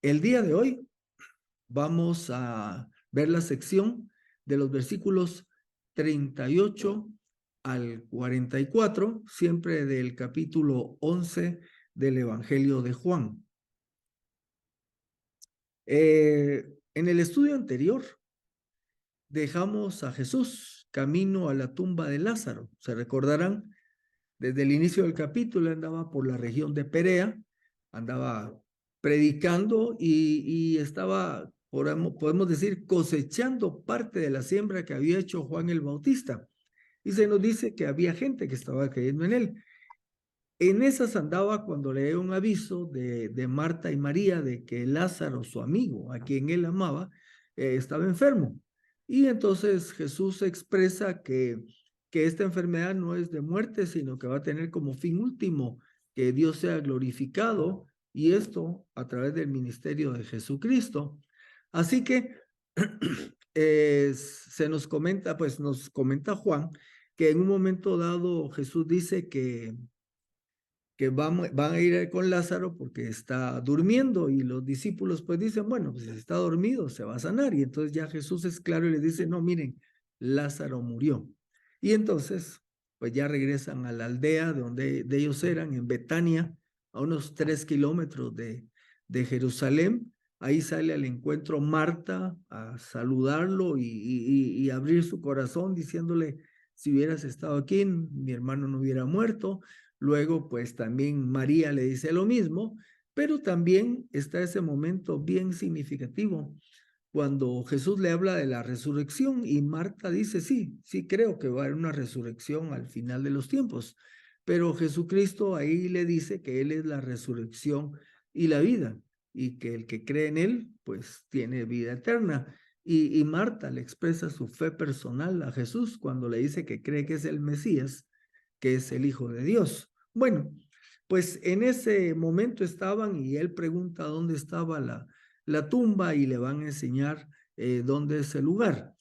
El día de hoy vamos a ver la sección de los versículos 38 al 44, siempre del capítulo 11 del Evangelio de Juan. En el estudio anterior dejamos a Jesús camino a la tumba de Lázaro. Se recordarán, desde el inicio del capítulo andaba por la región de Perea, andaba predicando y estaba, podemos decir, cosechando parte de la siembra que había hecho Juan el Bautista. Y se nos dice que había gente que estaba creyendo en él. En esas andaba cuando le dio un aviso de Marta y María de que Lázaro, su amigo, a quien él amaba, estaba enfermo. Y entonces Jesús expresa que esta enfermedad no es de muerte, sino que va a tener como fin último que Dios sea glorificado, y esto a través del ministerio de Jesucristo. Así que se nos comenta, pues nos comenta Juan, que en un momento dado Jesús dice que van a ir con Lázaro porque está durmiendo, y los discípulos pues dicen, bueno, pues si está dormido se va a sanar, y entonces ya Jesús es claro y les dice, no, miren, Lázaro murió. Y entonces pues ya regresan a la aldea de donde de ellos eran, en Betania, a unos 3 kilómetros de Jerusalén. Ahí sale al encuentro Marta a saludarlo y abrir su corazón diciéndole, si hubieras estado aquí, mi hermano no hubiera muerto. Luego, pues también María le dice lo mismo, pero también está ese momento bien significativo cuando Jesús le habla de la resurrección y Marta dice, sí, sí creo que va a haber una resurrección al final de los tiempos, pero Jesucristo ahí le dice que Él es la resurrección y la vida, y que el que cree en Él, pues tiene vida eterna. Y Marta le expresa su fe personal a Jesús cuando le dice que cree que es el Mesías, que es el Hijo de Dios. Bueno, pues en ese momento estaban y él pregunta dónde estaba la tumba y le van a enseñar dónde es el lugar.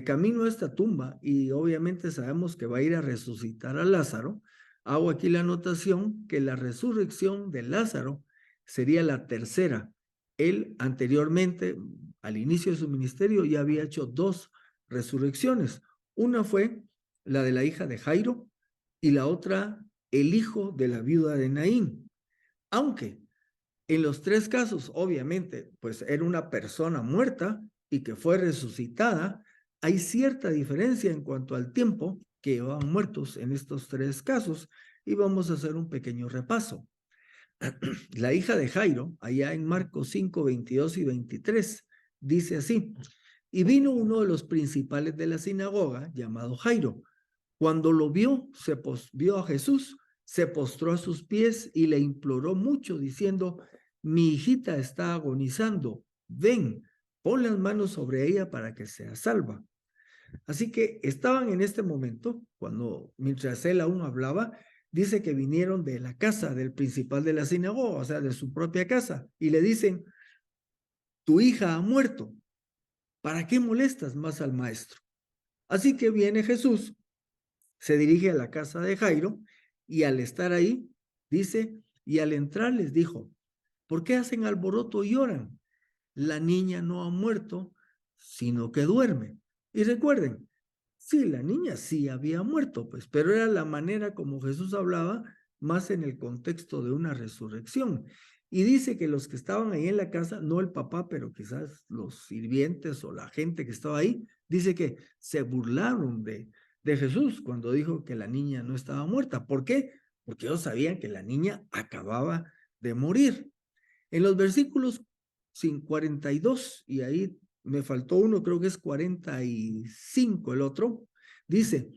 Camino a esta tumba, y obviamente sabemos que va a ir a resucitar a Lázaro. Hago aquí la anotación que la resurrección de Lázaro sería la tercera. Él anteriormente, al inicio de su ministerio, ya había hecho 2 resurrecciones. Una fue la de la hija de Jairo y la otra el hijo de la viuda de Naín. Aunque en los 3 casos, obviamente, pues era una persona muerta y que fue resucitada, hay cierta diferencia en cuanto al tiempo que llevaban muertos en estos 3 casos, y vamos a hacer un pequeño repaso. La hija de Jairo, allá en Marcos 5, 22 y 23, dice así, y vino uno de los principales de la sinagoga, llamado Jairo. Cuando lo vio a Jesús, se postró a sus pies y le imploró mucho, diciendo, mi hijita está agonizando, ven, pon las manos sobre ella para que sea salva. Así que estaban en este momento, mientras él aún hablaba, dice que vinieron de la casa del principal de la sinagoga, o sea, de su propia casa, y le dicen, tu hija ha muerto, ¿para qué molestas más al maestro? Así que viene Jesús, se dirige a la casa de Jairo, y al estar ahí, dice, y al entrar les dijo, ¿por qué hacen alboroto y lloran? La niña no ha muerto, sino que duerme. Y recuerden, sí, la niña sí había muerto, pues, pero era la manera como Jesús hablaba, más en el contexto de una resurrección. Y dice que los que estaban ahí en la casa, no el papá, pero quizás los sirvientes o la gente que estaba ahí, dice que se burlaron de Jesús cuando dijo que la niña no estaba muerta. ¿Por qué? Porque ellos sabían que la niña acababa de morir. En los versículos 42, y ahí me faltó uno, creo que es 45 el otro, dice,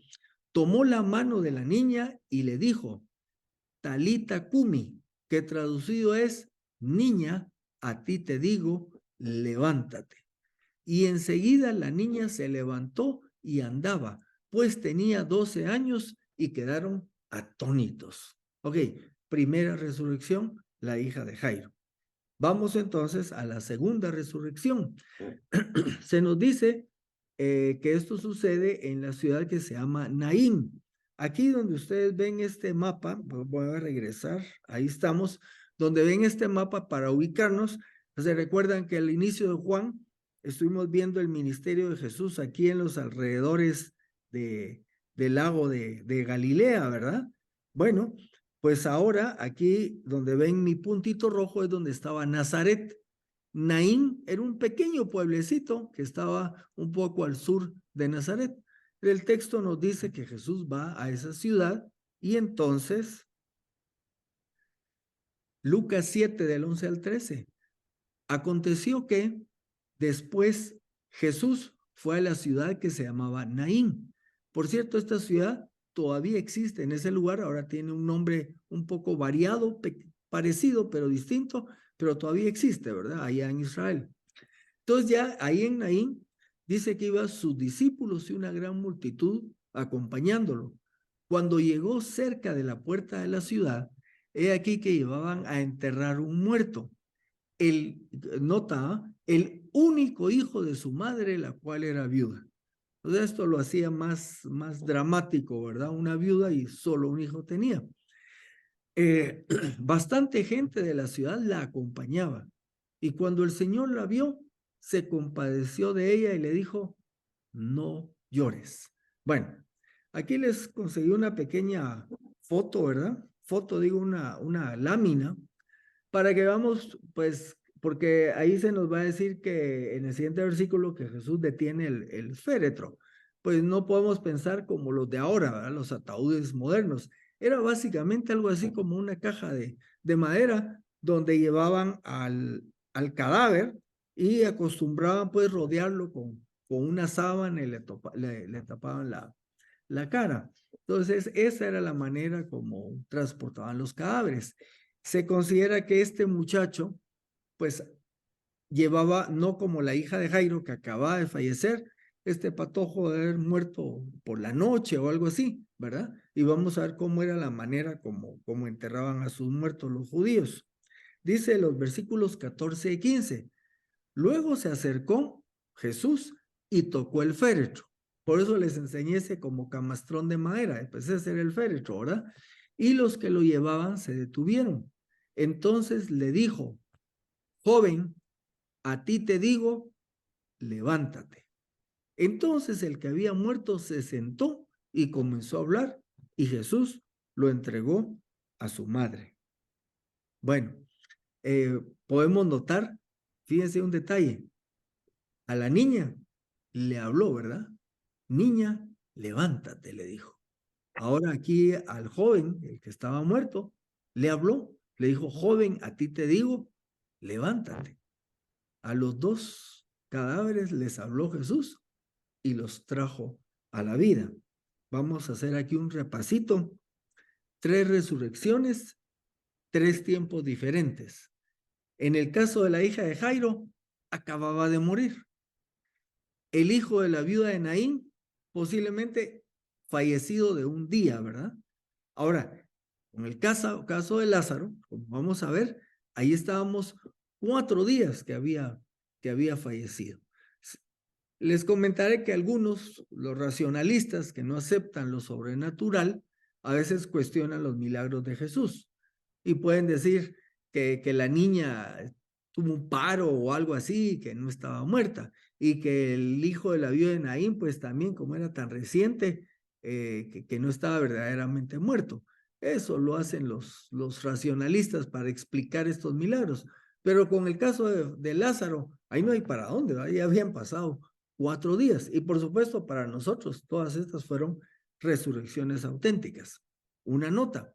tomó la mano de la niña y le dijo, Talita Kumi, que traducido es, niña, a ti te digo, levántate. Y enseguida la niña se levantó y andaba, pues tenía 12 años, y quedaron atónitos. Ok, primera resurrección, la hija de Jairo. Vamos entonces a la segunda resurrección. Se nos dice que esto sucede en la ciudad que se llama Naín. Aquí donde ustedes ven este mapa, voy a regresar, ahí estamos. donde ven este mapa para ubicarnos, se recuerdan que al inicio de Juan estuvimos viendo el ministerio de Jesús aquí en los alrededores del lago de Galilea, ¿verdad? Bueno, pues ahora aquí donde ven mi puntito rojo es donde estaba Nazaret. Naín era un pequeño pueblecito que estaba un poco al sur de Nazaret. El texto nos dice que Jesús va a esa ciudad y entonces Lucas 7 del 11 al 13. Aconteció que después Jesús fue a la ciudad que se llamaba Naín. Por cierto, esta ciudad todavía existe en ese lugar, ahora tiene un nombre un poco variado, parecido pero distinto, pero todavía existe, ¿verdad? Allá en Israel. Entonces ya ahí en Naín dice que iban sus discípulos y una gran multitud acompañándolo. Cuando llegó cerca de la puerta de la ciudad, he aquí que llevaban a enterrar un muerto. El único hijo de su madre, la cual era viuda. Entonces esto lo hacía más dramático, ¿verdad? Una viuda y solo un hijo tenía. Bastante gente de la ciudad la acompañaba. Y cuando el Señor la vio, se compadeció de ella y le dijo, no llores. Bueno, aquí les conseguí una pequeña foto, ¿verdad? Foto, digo, una lámina, para que veamos, pues, porque ahí se nos va a decir que en el siguiente versículo que Jesús detiene el féretro. Pues no podemos pensar como los de ahora, ¿verdad? Los ataúdes modernos. Era básicamente algo así como una caja de madera donde llevaban al cadáver y acostumbraban pues rodearlo con una sábana y le tapaban la cara. Entonces, esa era la manera como transportaban los cadáveres. Se considera que este muchacho, pues, llevaba, no como la hija de Jairo que acababa de fallecer, este patojo de haber muerto por la noche o algo así, ¿verdad? Y vamos a ver cómo era la manera como enterraban a sus muertos los judíos. Dice los versículos 14 y 15. Luego se acercó Jesús y tocó el féretro. Por eso les enseñé ese como camastrón de madera. Empecé a hacer el féretro, ¿verdad? Y los que lo llevaban se detuvieron. Entonces le dijo, joven, a ti te digo, levántate. Entonces el que había muerto se sentó y comenzó a hablar y Jesús lo entregó a su madre. Bueno, podemos notar, fíjense un detalle, a la niña le habló, ¿verdad? Niña, levántate, le dijo. Ahora aquí al joven, el que estaba muerto, le habló, le dijo, joven, a ti te digo, levántate. A los dos cadáveres les habló Jesús y los trajo a la vida. Vamos a hacer aquí un repasito. 3 resurrecciones, 3 tiempos diferentes. En el caso de la hija de Jairo, acababa de morir. El hijo de la viuda de Naín, posiblemente fallecido de un día, ¿verdad? Ahora, en el caso de Lázaro, como vamos a ver, ahí estábamos 4 días que había fallecido. Les comentaré que algunos, los racionalistas que no aceptan lo sobrenatural, a veces cuestionan los milagros de Jesús y pueden decir que la niña tuvo un paro o algo así, que no estaba muerta, y que el hijo de la viuda de Naín, pues también como era tan reciente, que no estaba verdaderamente muerto. Eso lo hacen los racionalistas para explicar estos milagros. Pero con el caso de Lázaro, ahí no hay para dónde, ¿verdad? Ya habían pasado 4 días. Y por supuesto, para nosotros, todas estas fueron resurrecciones auténticas. Una nota.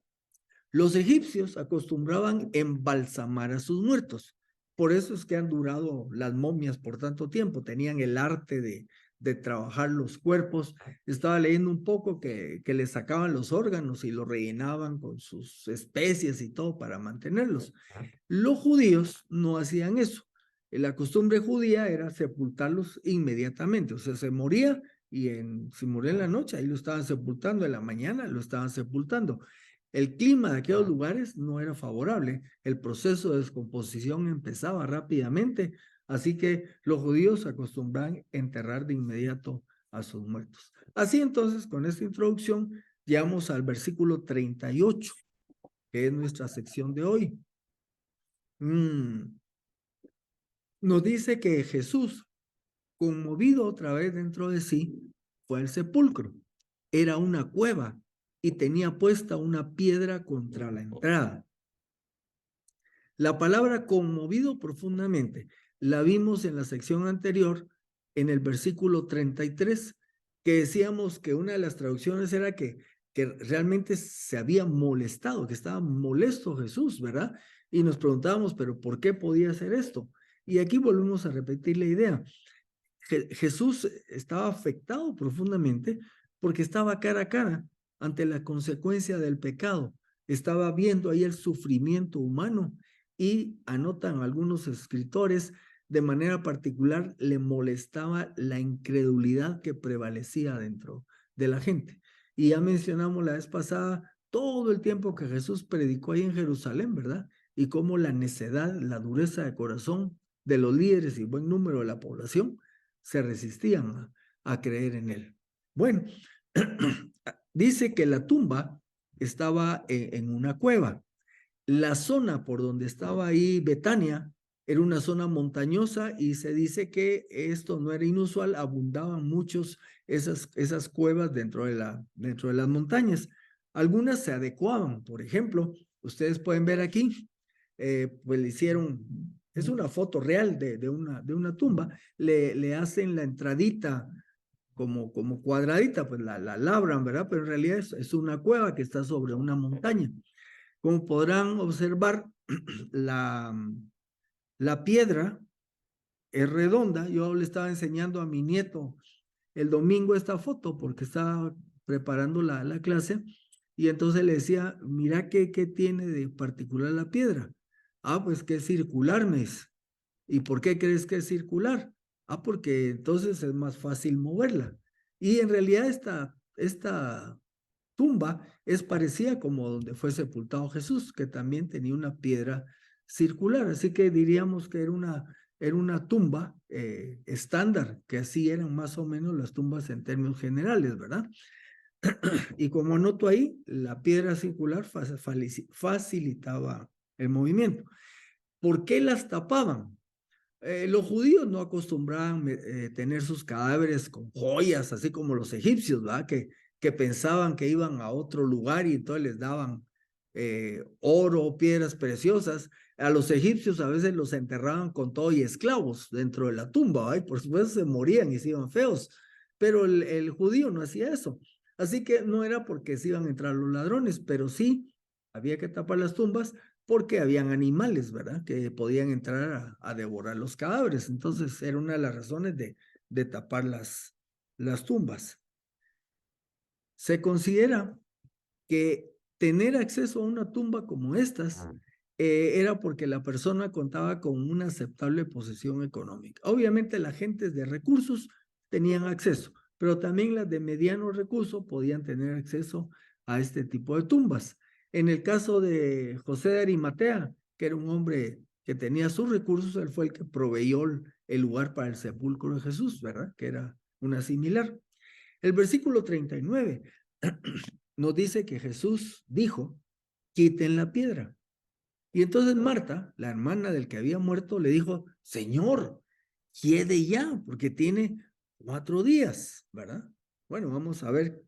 Los egipcios acostumbraban embalsamar a sus muertos. Por eso es que han durado las momias por tanto tiempo. Tenían el arte de trabajar los cuerpos. Estaba leyendo un poco que les sacaban los órganos y los rellenaban con sus especies y todo para mantenerlos. Los judíos no hacían eso. La costumbre judía era sepultarlos inmediatamente. O sea, se moría y si moría en la noche, ahí lo estaban sepultando. En la mañana lo estaban sepultando. El clima de aquellos lugares no era favorable, el proceso de descomposición empezaba rápidamente, así que los judíos acostumbran enterrar de inmediato a sus muertos. Así entonces, con esta introducción, llegamos al versículo 38, que es nuestra sección de hoy. Nos dice que Jesús, conmovido otra vez dentro de sí, fue al sepulcro. Era una cueva y tenía puesta una piedra contra la entrada. La palabra conmovido profundamente la vimos en la sección anterior, en el versículo 33, que decíamos que una de las traducciones era que realmente se había molestado, que estaba molesto Jesús, ¿verdad? Y nos preguntábamos, pero ¿por qué podía hacer esto? Y aquí volvemos a repetir la idea. Jesús estaba afectado profundamente porque estaba cara a cara ante la consecuencia del pecado. Estaba viendo ahí el sufrimiento humano y anotan algunos escritores, de manera particular le molestaba la incredulidad que prevalecía dentro de la gente. Y ya mencionamos la vez pasada todo el tiempo que Jesús predicó ahí en Jerusalén, ¿verdad? Y cómo la necedad, la dureza de corazón de los líderes y buen número de la población se resistían a creer en él. Bueno, dice que la tumba estaba en una cueva. La zona por donde estaba ahí Betania era una zona montañosa y se dice que esto no era inusual, abundaban muchos esas cuevas dentro de las montañas. Algunas se adecuaban, por ejemplo, ustedes pueden ver aquí, pues le hicieron, es una foto real de una tumba, le hacen la entradita como cuadradita, pues la labran, ¿verdad? Pero en realidad es una cueva que está sobre una montaña. Como podrán observar, la, la piedra es redonda. Yo le estaba enseñando a mi nieto el domingo esta foto porque estaba preparando la clase y entonces le decía, mira qué tiene de particular la piedra. Ah, pues que es circular, mes. ¿Y por qué crees que es circular? Ah, porque entonces es más fácil moverla. Y en realidad esta tumba es parecida como donde fue sepultado Jesús, que también tenía una piedra circular. Así que diríamos que era una tumba estándar, que así eran más o menos las tumbas en términos generales, ¿verdad? Y como anoto ahí, la piedra circular facilitaba el movimiento. ¿Por qué las tapaban? Los judíos no acostumbraban tener sus cadáveres con joyas, así como los egipcios, ¿verdad? Que pensaban que iban a otro lugar y entonces les daban oro, piedras preciosas. A los egipcios a veces los enterraban con todo y esclavos dentro de la tumba, ¿verdad? Y por supuesto se morían y se iban feos, pero el judío no hacía eso. Así que no era porque se iban a entrar los ladrones, pero sí había que tapar las tumbas porque habían animales, ¿verdad? Que podían entrar a devorar los cadáveres. Entonces, era una de las razones de tapar las tumbas. Se considera que tener acceso a una tumba como estas era porque la persona contaba con una aceptable posición económica. Obviamente, las gentes de recursos tenían acceso, pero también las de mediano recurso podían tener acceso a este tipo de tumbas. En el caso de José de Arimatea, que era un hombre que tenía sus recursos, él fue el que proveyó el lugar para el sepulcro de Jesús, ¿verdad? Que era una similar. El versículo 39 nos dice que Jesús dijo, quiten la piedra. Y entonces Marta, la hermana del que había muerto, le dijo, Señor, quede ya, porque tiene 4 días, ¿verdad? Bueno, vamos a ver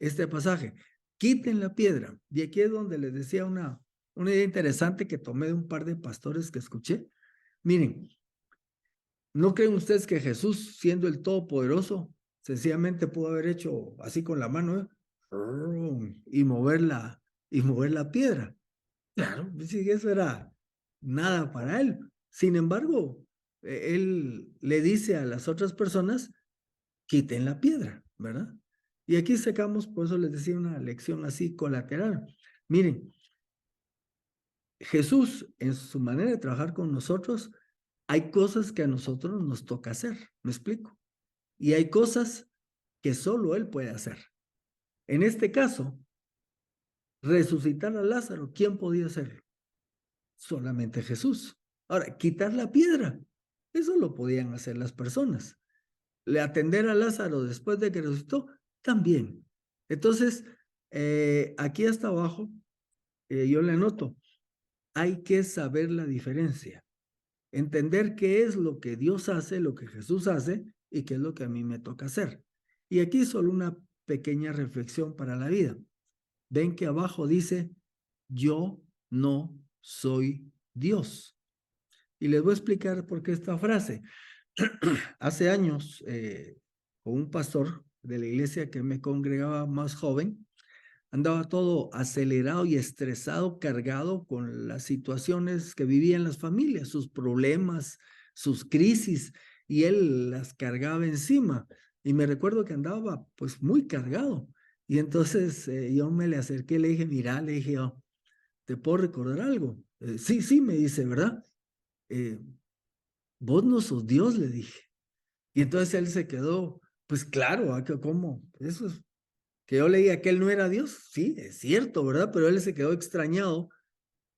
este pasaje. Quiten la piedra. Y aquí es donde les decía una idea interesante que tomé de un par de pastores que escuché. Miren, ¿no creen ustedes que Jesús, siendo el Todopoderoso, sencillamente pudo haber hecho así con la mano y mover la piedra? Claro, sí, eso era nada para él. Sin embargo, él le dice a las otras personas, quiten la piedra, ¿verdad? Y aquí sacamos, por eso les decía, una lección así colateral. Miren, Jesús, en su manera de trabajar con nosotros, hay cosas que a nosotros nos toca hacer, ¿me explico? Y hay cosas que solo Él puede hacer. En este caso, resucitar a Lázaro, ¿quién podía hacerlo? Solamente Jesús. Ahora, quitar la piedra, eso lo podían hacer las personas. Le atender a Lázaro después de que resucitó, también. Entonces, aquí hasta abajo, yo le anoto, hay que saber la diferencia. Entender qué es lo que Dios hace, lo que Jesús hace y qué es lo que a mí me toca hacer. Y aquí solo una pequeña reflexión para la vida. Ven que abajo dice, yo no soy Dios. Y les voy a explicar por qué esta frase. Hace años, con un pastor de la iglesia que me congregaba más joven, andaba todo acelerado y estresado, cargado con las situaciones que vivían las familias, sus problemas, sus crisis, y él las cargaba encima. Y me recuerdo que andaba pues muy cargado. Y entonces yo me le acerqué, le dije, mira, le dije, oh, ¿te puedo recordar algo? Sí, sí, me dice, ¿verdad? Eh, Vos no sos Dios, le dije. Y entonces él se quedó, pues claro, ¿cómo? Eso es que yo le diga que él no era Dios, sí, es cierto, ¿verdad? Pero él se quedó extrañado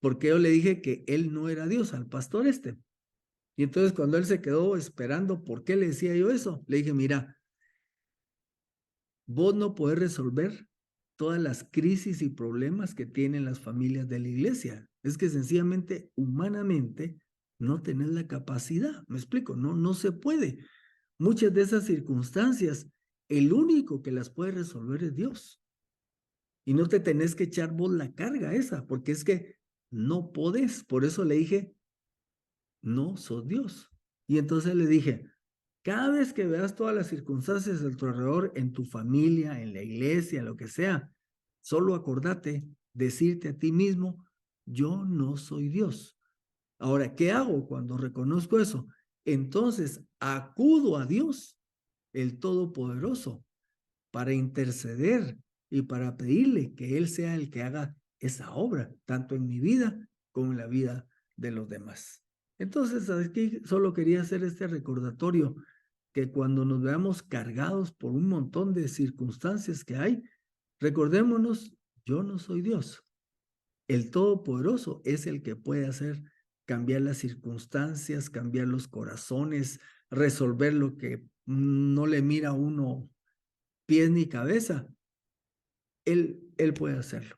porque yo le dije que él no era Dios al pastor este. Y entonces cuando él se quedó esperando por qué le decía yo eso, le dije, mira, vos no podés resolver todas las crisis y problemas que tienen las familias de la iglesia. Es que sencillamente, humanamente, no tenés la capacidad. Me explico, no se puede. Muchas de esas circunstancias, el único que las puede resolver es Dios. Y no te tenés que echar vos la carga esa, porque es que no podés. Por eso le dije, no sos Dios. Y entonces le dije, cada vez que veas todas las circunstancias a tu alrededor, en tu familia, en la iglesia, lo que sea, solo acordate decirte a ti mismo, yo no soy Dios. Ahora, ¿qué hago cuando reconozco eso? Entonces acudo a Dios, el Todopoderoso, para interceder y para pedirle que Él sea el que haga esa obra, tanto en mi vida como en la vida de los demás. Entonces, aquí solo quería hacer este recordatorio, que cuando nos veamos cargados por un montón de circunstancias que hay, recordémonos, yo no soy Dios. El Todopoderoso es el que puede hacer cambiar las circunstancias, cambiar los corazones, resolver lo que no le mira a uno pies ni cabeza. Él puede hacerlo.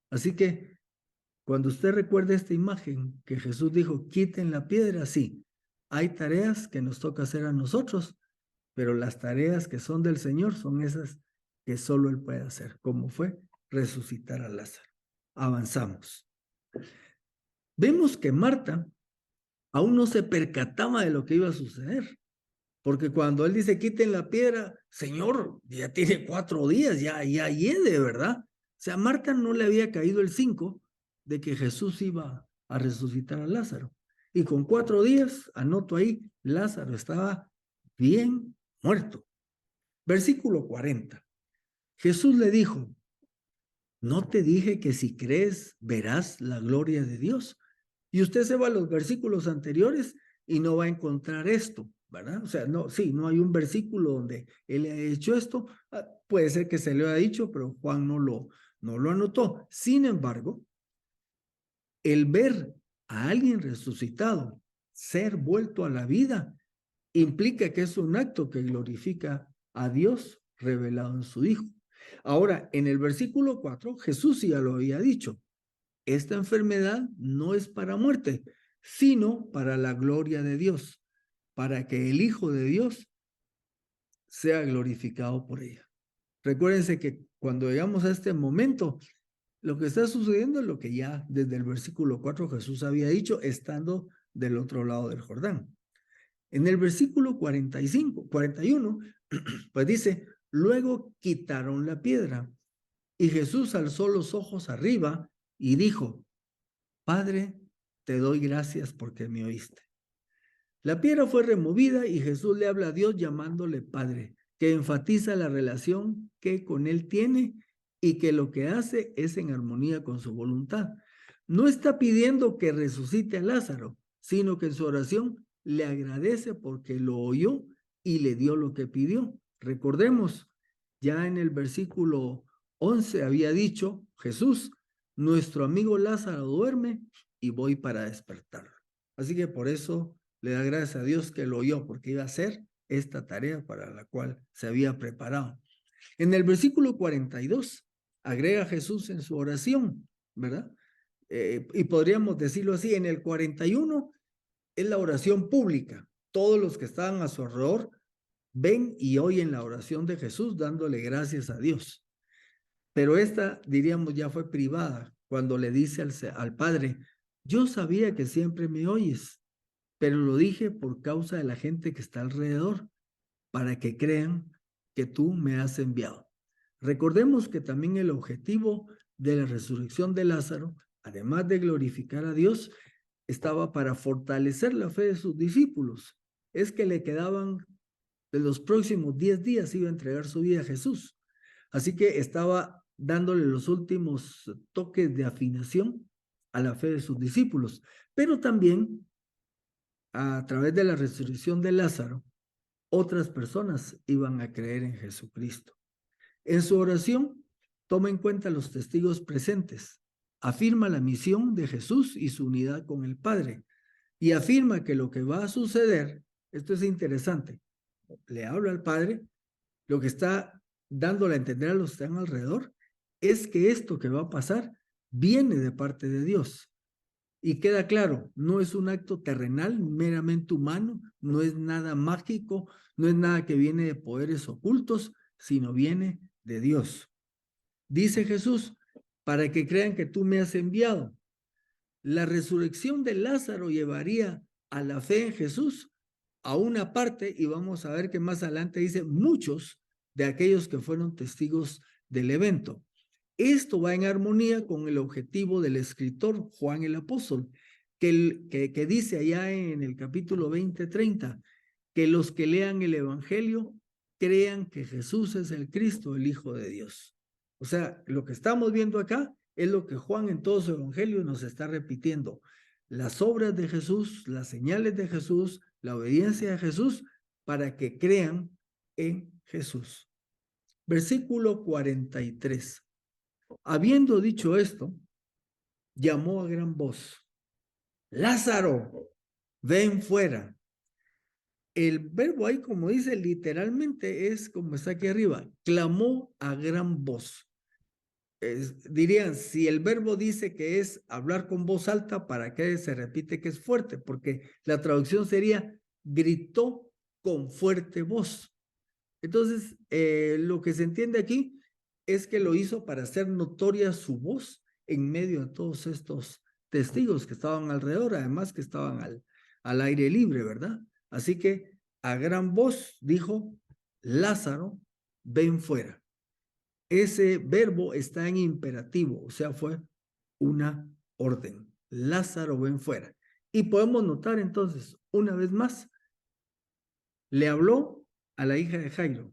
Así que cuando usted recuerde esta imagen que Jesús dijo, quiten la piedra, sí, hay tareas que nos toca hacer a nosotros, pero las tareas que son del Señor son esas que solo Él puede hacer, como fue resucitar a Lázaro. Avanzamos. Vemos que Marta aún no se percataba de lo que iba a suceder, porque cuando Él dice, quiten la piedra, Señor, ya tiene 4 días, ya hiede, ¿verdad? O sea, a Marta no le había caído el 5 de que Jesús iba a resucitar a Lázaro. Y con 4 días, anoto ahí, Lázaro estaba bien muerto. Versículo 40. Jesús le dijo, ¿no te dije que si crees verás la gloria de Dios? Y usted se va a los versículos anteriores y no va a encontrar esto, ¿verdad? O sea, no, sí, no hay un versículo donde él ha hecho esto. Puede ser que se le haya dicho, pero Juan no lo anotó. Sin embargo, el ver a alguien resucitado, ser vuelto a la vida, implica que es un acto que glorifica a Dios revelado en su Hijo. Ahora, en el versículo 4, Jesús ya lo había dicho, esta enfermedad no es para muerte, sino para la gloria de Dios, para que el Hijo de Dios sea glorificado por ella. Recuérdense que cuando llegamos a este momento, lo que está sucediendo es lo que ya desde el versículo 4 Jesús había dicho, estando del otro lado del Jordán. En el versículo 41, pues dice, luego quitaron la piedra y Jesús alzó los ojos arriba y dijo, Padre, te doy gracias porque me oíste. La piedra fue removida y Jesús le habla a Dios llamándole Padre, que enfatiza la relación que con él tiene y que lo que hace es en armonía con su voluntad. No está pidiendo que resucite a Lázaro, sino que en su oración le agradece porque lo oyó y le dio lo que pidió. Recordemos, ya en el versículo 11 había dicho Jesús, nuestro amigo Lázaro duerme y voy para despertarlo. Así que por eso le da gracias a Dios que lo oyó, porque iba a hacer esta tarea para la cual se había preparado. En el versículo 42, agrega Jesús en su oración, ¿verdad? y podríamos decirlo así, en el 41 es la oración pública. Todos los que estaban a su alrededor ven y oyen la oración de Jesús dándole gracias a Dios. Pero esta, diríamos, ya fue privada, cuando le dice al Padre, yo sabía que siempre me oyes, pero lo dije por causa de la gente que está alrededor, para que crean que tú me has enviado. Recordemos que también el objetivo de la resurrección de Lázaro, además de glorificar a Dios, estaba para fortalecer la fe de sus discípulos. Es que le quedaban, de los próximos 10 días iba a entregar su vida a Jesús. Así que estaba dándole los últimos toques de afinación a la fe de sus discípulos. Pero también, a través de la resurrección de Lázaro, otras personas iban a creer en Jesucristo. En su oración, toma en cuenta los testigos presentes, afirma la misión de Jesús y su unidad con el Padre, y afirma que lo que va a suceder, esto es interesante, le habla al Padre, lo que está dándole a entender a los que están alrededor, es que esto que va a pasar viene de parte de Dios. Y queda claro, no es un acto terrenal, meramente humano, no es nada mágico, no es nada que viene de poderes ocultos, sino viene de Dios. Dice Jesús, para que crean que tú me has enviado. La resurrección de Lázaro llevaría a la fe en Jesús a una parte, y vamos a ver que más adelante dice muchos de aquellos que fueron testigos del evento. Esto va en armonía con el objetivo del escritor Juan el Apóstol, que dice allá en el capítulo 20-30, que los que lean el Evangelio crean que Jesús es el Cristo, el Hijo de Dios. O sea, lo que estamos viendo acá es lo que Juan en todo su Evangelio nos está repitiendo. Las obras de Jesús, las señales de Jesús, la obediencia de Jesús, para que crean en Jesús. Versículo 43. Habiendo dicho esto, llamó a gran voz, Lázaro, ven fuera. El verbo ahí, como dice literalmente, es como está aquí arriba, clamó a gran voz. Dirían, si el verbo dice que es hablar con voz alta, ¿para qué se repite que es fuerte? Porque la traducción sería, gritó con fuerte voz. Entonces, lo que se entiende aquí es que lo hizo para hacer notoria su voz en medio de todos estos testigos que estaban alrededor, además que estaban al aire libre, ¿verdad? Así que a gran voz dijo, Lázaro, ven fuera. Ese verbo está en imperativo, o sea, fue una orden. Lázaro, ven fuera. Y podemos notar entonces, una vez más, le habló a la hija de Jairo,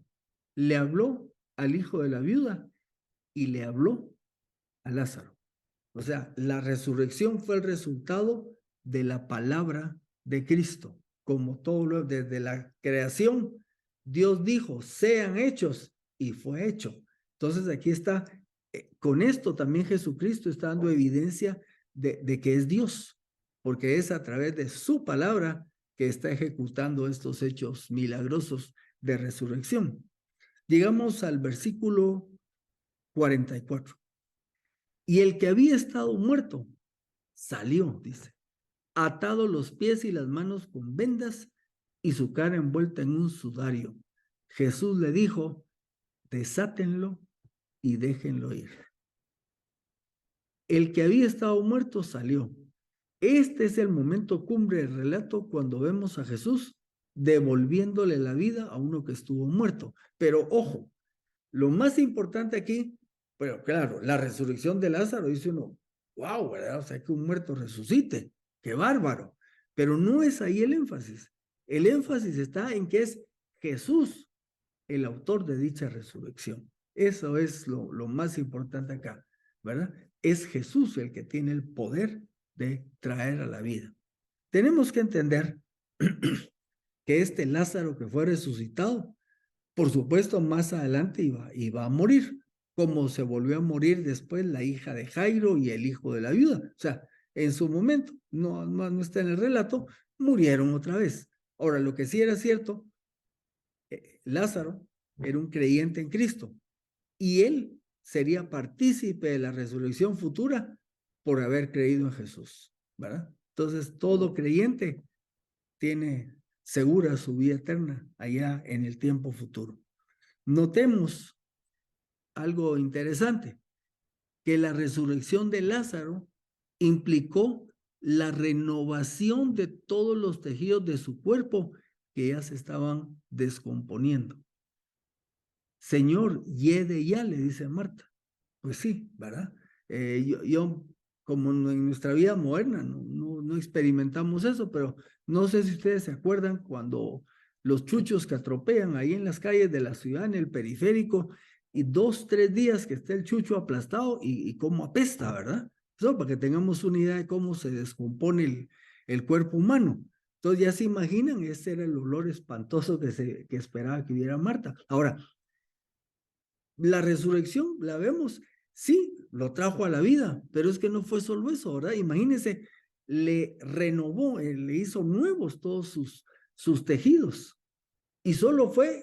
le habló al hijo de la viuda y le habló a Lázaro. O sea, la resurrección fue el resultado de la palabra de Cristo. Como todo lo, desde la creación, Dios dijo, sean hechos, y fue hecho. Entonces aquí está, con esto también Jesucristo está dando evidencia de que es Dios, porque es a través de su palabra que está ejecutando estos hechos milagrosos de resurrección. Llegamos al versículo 44. Y el que había estado muerto salió, dice, atado los pies y las manos con vendas y su cara envuelta en un sudario. Jesús le dijo, desátenlo y déjenlo ir. El que había estado muerto salió. Este es el momento cumbre del relato cuando vemos a Jesús devolviéndole la vida a uno que estuvo muerto. Pero ojo, lo más importante aquí, pero claro, la resurrección de Lázaro, dice uno, wow, ¿verdad? O sea, que un muerto resucite, qué bárbaro. Pero no es ahí el énfasis. El énfasis está en que es Jesús el autor de dicha resurrección. Eso es lo más importante acá, ¿verdad? Es Jesús el que tiene el poder de traer a la vida. Tenemos que entender que este Lázaro que fue resucitado, por supuesto, más adelante iba a morir, como se volvió a morir después la hija de Jairo y el hijo de la viuda. O sea, en su momento, no está en el relato, murieron otra vez. Ahora, lo que sí era cierto, Lázaro era un creyente en Cristo y él sería partícipe de la resurrección futura por haber creído en Jesús, ¿verdad? Entonces, todo creyente tiene segura su vida eterna allá en el tiempo futuro. Notemos algo interesante, que la resurrección de Lázaro implicó la renovación de todos los tejidos de su cuerpo que ya se estaban descomponiendo. Señor, yede ya, le dice Marta. Pues sí, ¿verdad? Yo, como en nuestra vida moderna, no experimentamos eso, pero no sé si ustedes se acuerdan cuando los chuchos que atropellan ahí en las calles de la ciudad, en el periférico, y 2, 3 días que esté el chucho aplastado y cómo apesta, ¿verdad? Eso para que tengamos una idea de cómo se descompone el cuerpo humano. Entonces ya se imaginan, ese era el olor espantoso que esperaba que hubiera Marta. Ahora, la resurrección, la vemos, sí, lo trajo a la vida, pero es que no fue solo eso, ¿verdad? Imagínense, le renovó, le hizo nuevos todos sus tejidos. Y solo fue,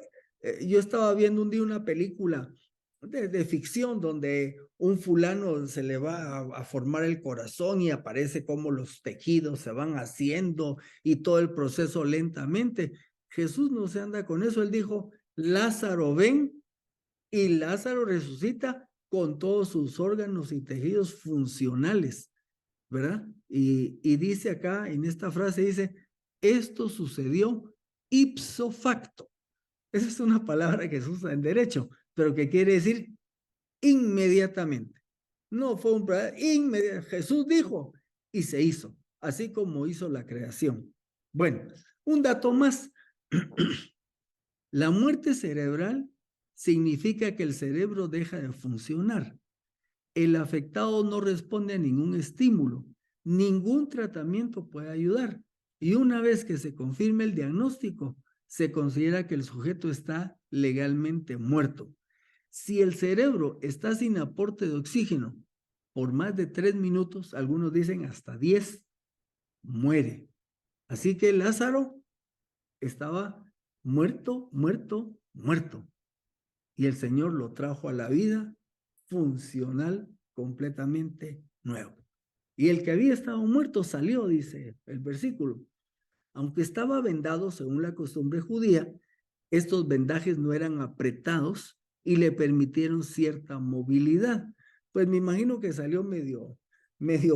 yo estaba viendo un día una película de ficción donde un fulano se le va a formar el corazón y aparece como los tejidos se van haciendo y todo el proceso lentamente. Jesús no se anda con eso, él dijo, Lázaro, ven, y Lázaro resucita con todos sus órganos y tejidos funcionales, ¿verdad? Y dice acá, en esta frase dice, esto sucedió ipso facto. Esa es una palabra que se usa en derecho, pero que quiere decir inmediatamente. No fue un problema, inmediato. Jesús dijo y se hizo, así como hizo la creación. Bueno, un dato más. La muerte cerebral significa que el cerebro deja de funcionar. El afectado no responde a ningún estímulo. Ningún tratamiento puede ayudar. Y una vez que se confirme el diagnóstico, se considera que el sujeto está legalmente muerto. Si el cerebro está sin aporte de oxígeno por más de 3 minutos, algunos dicen hasta 10, muere. Así que Lázaro estaba muerto, muerto, muerto. Y el Señor lo trajo a la vida funcional, completamente nuevo. Y el que había estado muerto salió, dice el versículo. Aunque estaba vendado según la costumbre judía, estos vendajes no eran apretados y le permitieron cierta movilidad. Pues me imagino que salió medio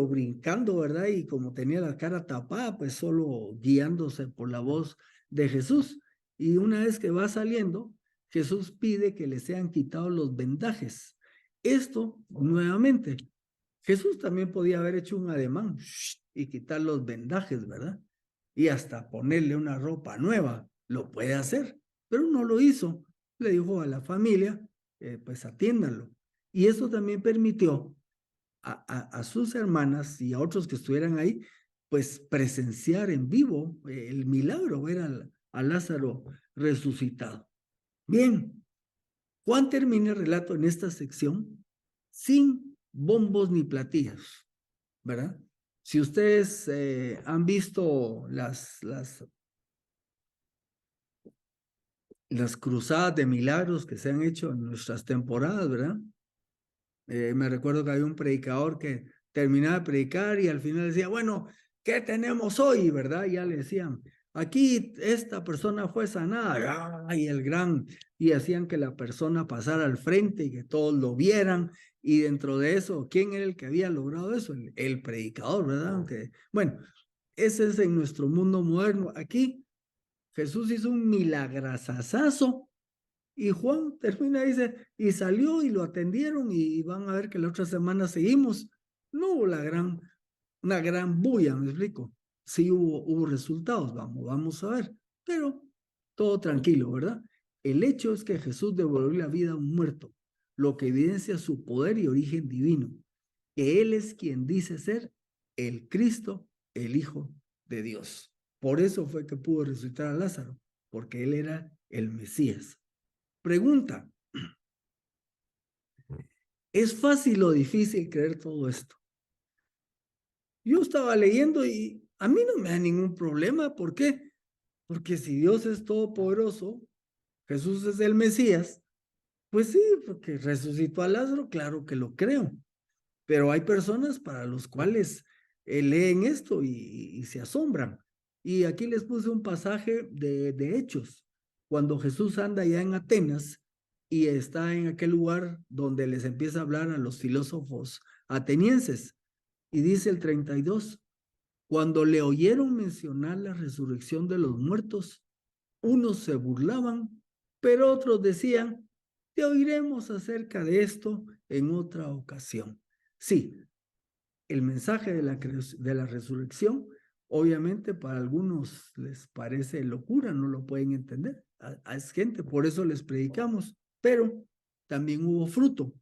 brincando, ¿verdad? Y como tenía la cara tapada, pues solo guiándose por la voz de Jesús. Y una vez que va saliendo, Jesús pide que le sean quitados los vendajes. Esto, nuevamente, Jesús también podía haber hecho un ademán y quitar los vendajes, ¿verdad? Y hasta ponerle una ropa nueva, lo puede hacer, pero no lo hizo. Le dijo a la familia, pues atiéndanlo. Y eso también permitió a sus hermanas y a otros que estuvieran ahí, pues presenciar en vivo el milagro, ver a Lázaro resucitado. Bien, Juan termina el relato en esta sección sin bombos ni platillos, ¿verdad? Si ustedes han visto las cruzadas de milagros que se han hecho en nuestras temporadas, ¿verdad? Me recuerdo que había un predicador que terminaba de predicar y al final decía, bueno, ¿qué tenemos hoy? ¿Verdad? Y ya le decían, aquí esta persona fue sanada, y y hacían que la persona pasara al frente y que todos lo vieran, y dentro de eso, ¿quién era el que había logrado eso? El predicador, ¿verdad? Aunque, bueno, ese es en nuestro mundo moderno. Aquí Jesús hizo un milagrasazazo y Juan termina, dice, y salió y lo atendieron y van a ver que la otra semana seguimos. No hubo una gran bulla, me explico. Sí hubo resultados, vamos a ver, pero todo tranquilo, ¿verdad? El hecho es que Jesús devolvió la vida a un muerto, lo que evidencia su poder y origen divino, que Él es quien dice ser el Cristo, el Hijo de Dios. Por eso fue que pudo resucitar a Lázaro, porque Él era el Mesías. Pregunta, ¿es fácil o difícil creer todo esto? Yo estaba leyendo y a mí no me da ningún problema. ¿Por qué? Porque si Dios es todopoderoso, Jesús es el Mesías, pues sí, porque resucitó a Lázaro, claro que lo creo. Pero hay personas para los cuales leen esto y se asombran. Y aquí les puse un pasaje de Hechos, cuando Jesús anda ya en Atenas y está en aquel lugar donde les empieza a hablar a los filósofos atenienses. Y dice el 32, cuando le oyeron mencionar la resurrección de los muertos, unos se burlaban, pero otros decían, te oiremos acerca de esto en otra ocasión. Sí, el mensaje de la resurrección, obviamente para algunos les parece locura, no lo pueden entender. Es gente, por eso les predicamos, pero también hubo fruto.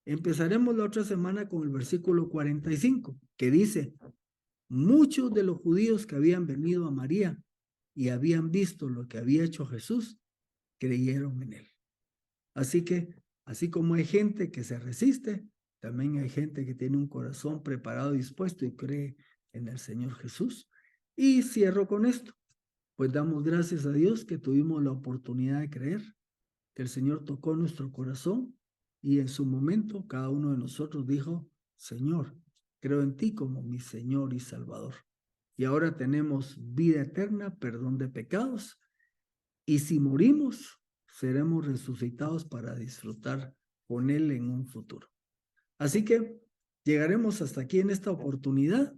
Empezaremos la otra semana con el versículo 45, que dice, muchos de los judíos que habían venido a María y habían visto lo que había hecho Jesús, creyeron en él. Así que, así como hay gente que se resiste, también hay gente que tiene un corazón preparado y dispuesto y cree en el Señor Jesús. Y cierro con esto. Pues damos gracias a Dios que tuvimos la oportunidad de creer, que el Señor tocó nuestro corazón y en su momento cada uno de nosotros dijo, Señor, creo en ti como mi Señor y Salvador. Y ahora tenemos vida eterna, perdón de pecados, y si morimos, seremos resucitados para disfrutar con Él en un futuro. Así que llegaremos hasta aquí en esta oportunidad